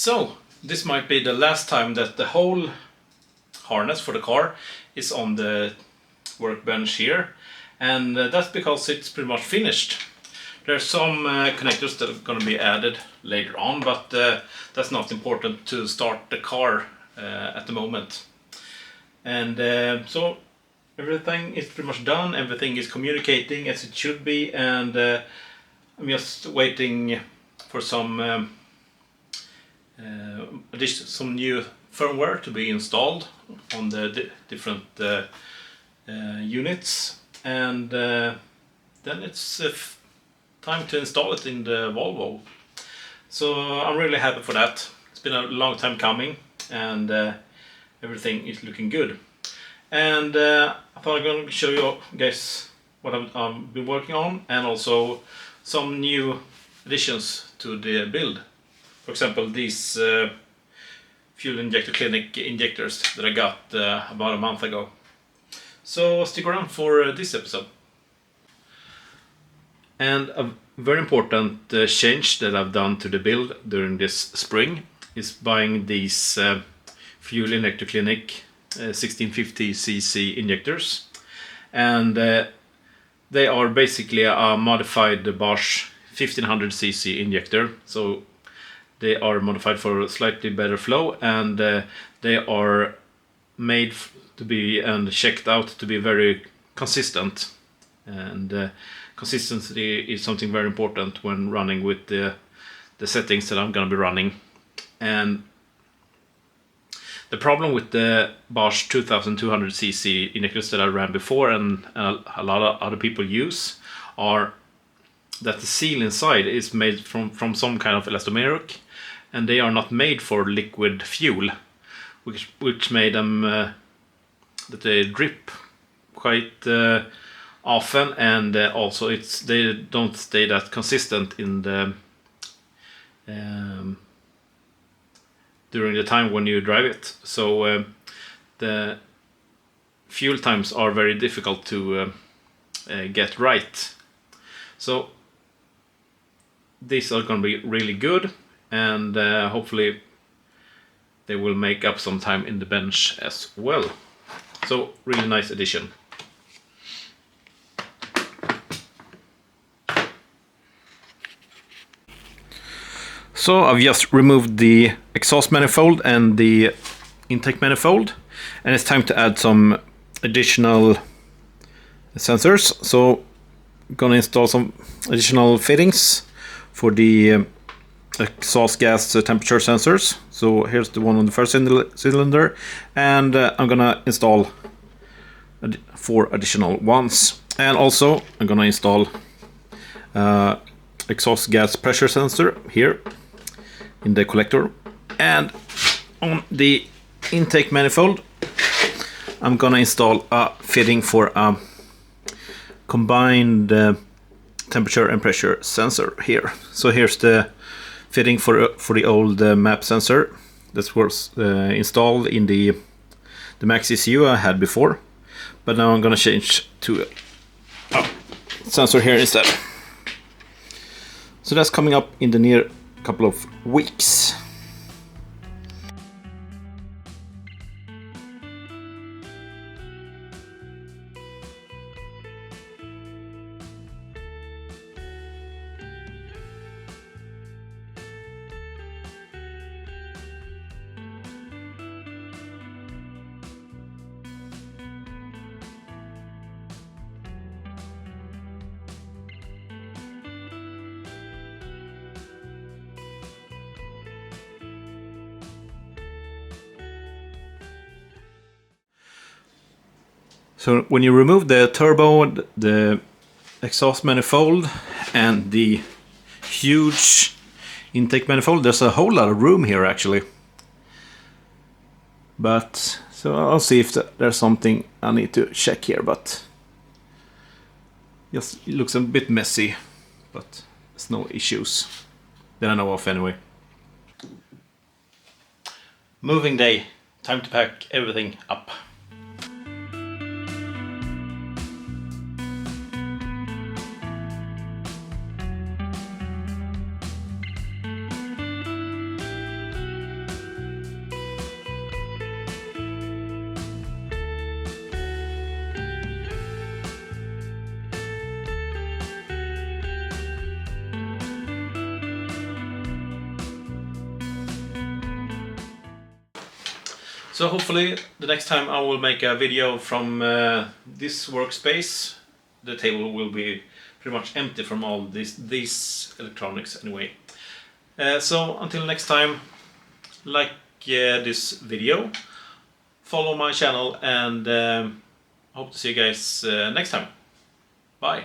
So, this might be the last time that the whole harness for the car is on the workbench here, and that's because it's pretty much finished. There's some connectors that are going to be added later on, but that's not important to start the car at the moment. And so everything is pretty much done, everything is communicating as it should be, and I'm just waiting for some new firmware to be installed on the different units, and then it's time to install it in the Volvo. So I'm really happy for that. It's been a long time coming, and everything is looking good. And I thought I'm going to show you guys what I've been working on, and also some new additions to the build. For example, these fuel injector clinic injectors that I got about a month ago. So stick around for this episode. And a very important change that I've done to the build during this spring is buying these fuel injector clinic 1650cc injectors, and they are basically a modified Bosch 1500cc injector. So they are modified for slightly better flow, and they are made to be and checked out to be very consistent. And consistency is something very important when running with the settings that I'm going to be running. And the problem with the Bosch 2200cc injectors that I ran before, and a lot of other people use, are that the seal inside is made from some kind of elastomeric, and they are not made for liquid fuel, which made them that they drip quite often, and also they don't stay that consistent in the during the time when you drive it. So the fuel times are very difficult to get right. So these are going to be really good, and hopefully they will make up some time in the bench as well. So really nice addition. So I've just removed the exhaust manifold and the intake manifold, and it's time to add some additional sensors. So I'm gonna install some additional fittings for the exhaust gas temperature sensors. So here's the one on the first cylinder, and I'm gonna install 4 additional ones. And also I'm gonna install exhaust gas pressure sensor here in the collector. And on the intake manifold I'm gonna install a fitting for a combined temperature and pressure sensor here. So here's the fitting for the old map sensor that was installed in the Max ECU I had before, but now I'm gonna change to a sensor here instead. So that's coming up in the near couple of weeks. So when you remove the turbo, the exhaust manifold and the huge intake manifold, there's a whole lot of room here actually. But so I'll see if there's something I need to check here, but just it looks a bit messy, but there's no issues that I know of anyway. Moving day, time to pack everything up. So hopefully the next time I will make a video from this workspace, the table will be pretty much empty from all these electronics anyway. So until next time, like this video, follow my channel, and hope to see you guys next time. Bye!